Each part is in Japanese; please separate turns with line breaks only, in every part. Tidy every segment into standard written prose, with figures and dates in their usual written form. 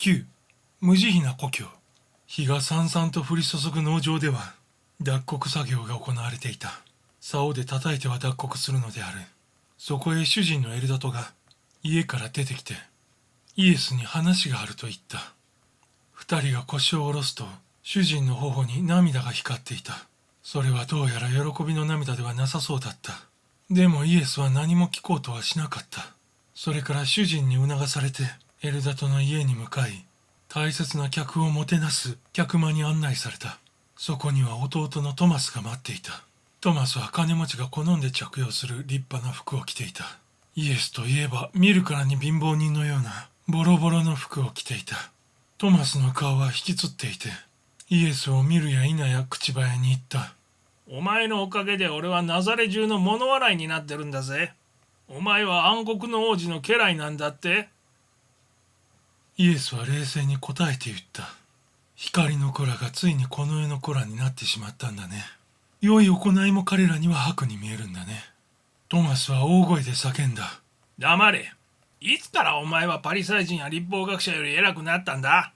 9. 無慈悲な故郷。日がさんさんと降り注ぐ農場では脱穀作業が行われていた。竿で叩いては脱穀するのである。そこへ主人のエルダトが家から出てきて、イエスに話があると言った。二人が腰を下ろすと主人の頬に涙が光っていた。それはどうやら喜びの涙ではなさそうだった。でもイエスは何も聞こうとはしなかった。それから主人に促されてエルダトの家に向かい、大切な客をもてなす客間に案内された。そこには弟のトマスが待っていた。トマスは金持ちが好んで着用する立派な服を着ていた。イエスといえば見るからに貧乏人のようなボロボロの服を着ていた。トマスの顔は引きつっていて、イエスを見るや否や口早に言った。
お前のおかげで俺はナザレ中の物笑いになってるんだぜ。お前は暗黒の王子の家来なんだって。
イエスは冷静に答えて言った。光の子らがついにこの世の子らになってしまったんだね。良い行いも彼らには悪に見えるんだね。トマスは大声で叫んだ。
黙れ。いつからお前はパリサイ人や律法学者より偉くなったんだ。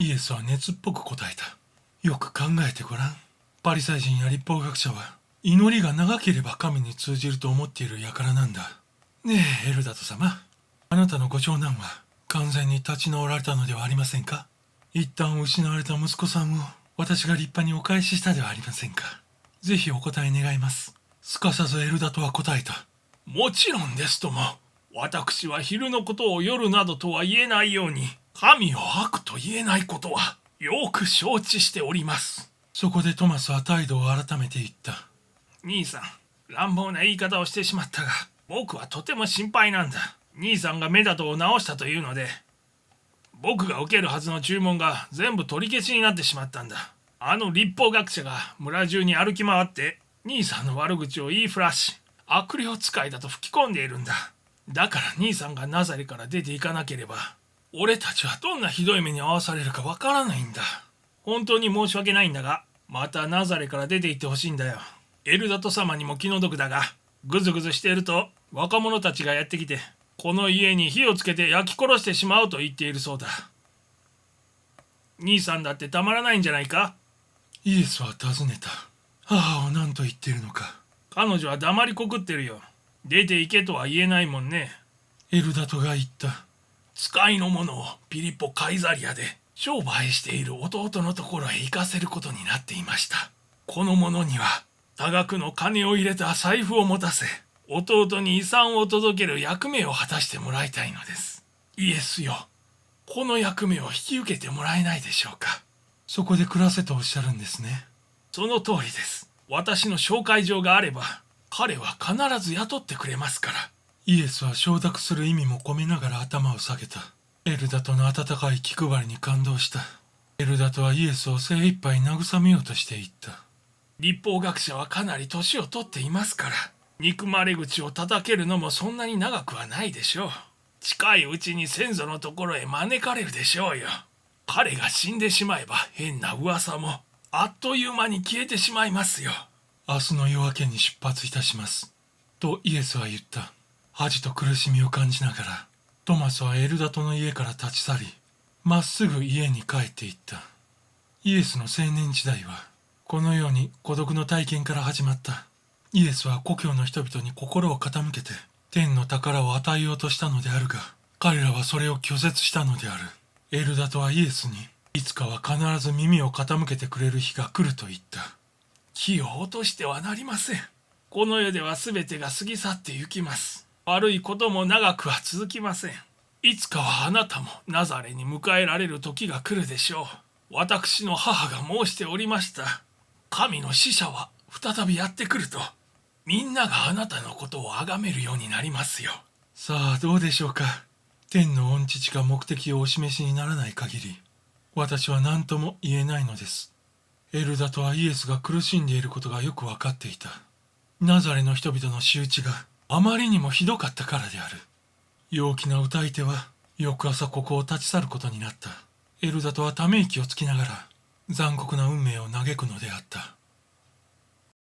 イエスは熱っぽく答えた。よく考えてごらん。パリサイ人や律法学者は祈りが長ければ神に通じると思っている輩なんだ。ねえエルダト様、あなたのご長男は完全に立ち直られたのではありませんか。一旦失われた息子さんを私が立派にお返ししたではありませんか。ぜひお答え願います。すかさずエルダトは答えた。
もちろんですとも。私は昼のことを夜などとは言えないように、神を悪と言えないことはよく承知しております。
そこでトマスは態度を改めて言った。
兄さん、乱暴な言い方をしてしまったが、僕はとても心配なんだ。兄さんが目だとを直したというので、僕が受けるはずの注文が全部取り消しになってしまったんだ。あの律法学者が村中に歩き回って兄さんの悪口を言いふらし、悪霊使いだと吹き込んでいるんだ。だから兄さんがナザレから出ていかなければ、俺たちはどんなひどい目に遭わされるかわからないんだ。本当に申し訳ないんだが、またナザレから出て行ってほしいんだよ。エルダト様にも気の毒だが、ぐずぐずしていると若者たちがやってきて、この家に火をつけて焼き殺してしまうと言っているそうだ。兄さんだってたまらないんじゃないか。
イエスは尋ねた。母は何と言っているのか。
彼女は黙りこくってるよ。出て行けとは言えないもんね。
エルダトが言った。
使いの者をピリポ・カイザリアで商売している弟のところへ行かせることになっていました。この者には多額の金を入れた財布を持たせ、弟に遺産を届ける役目を果たしてもらいたいのです。イエスよ、この役目を引き受けてもらえないでしょうか。
そこで暮らせとおっしゃるんですね。
その通りです。私の紹介状があれば彼は必ず雇ってくれますから。
イエスは承諾する意味も込めながら頭を下げた。エルダトの温かい気配りに感動した。エルダトはイエスを精一杯慰めようとして言った。
律法学者はかなり年を取っていますから、憎まれ口を叩けるのもそんなに長くはないでしょう。近いうちに先祖のところへ招かれるでしょうよ。彼が死んでしまえば変な噂もあっという間に消えてしまいますよ。
明日の夜明けに出発いたします。とイエスは言った。恥と苦しみを感じながら、トマスはエルダトの家から立ち去り、まっすぐ家に帰っていった。イエスの青年時代は、このように孤独の体験から始まった。イエスは故郷の人々に心を傾けて、天の宝を与えようとしたのであるが、彼らはそれを拒絶したのである。エルダトはイエスに、いつかは必ず耳を傾けてくれる日が来ると言った。
気を落としてはなりません。この世では全てが過ぎ去ってゆきます。悪いことも長くは続きません。いつかはあなたもナザレに迎えられる時が来るでしょう。私の母が申しておりました。神の使者は再びやってくると、みんながあなたのことを崇めるようになりますよ。
さあどうでしょうか。天の御父が目的をお示しにならない限り、私は何とも言えないのです。エルダトはイエスが苦しんでいることがよく分かっていた。ナザレの人々の仕打ちがあまりにもひどかったからである。陽気な歌い手は翌朝ここを立ち去ることになった。エルダトはため息をつきながら残酷な運命を嘆くのであった。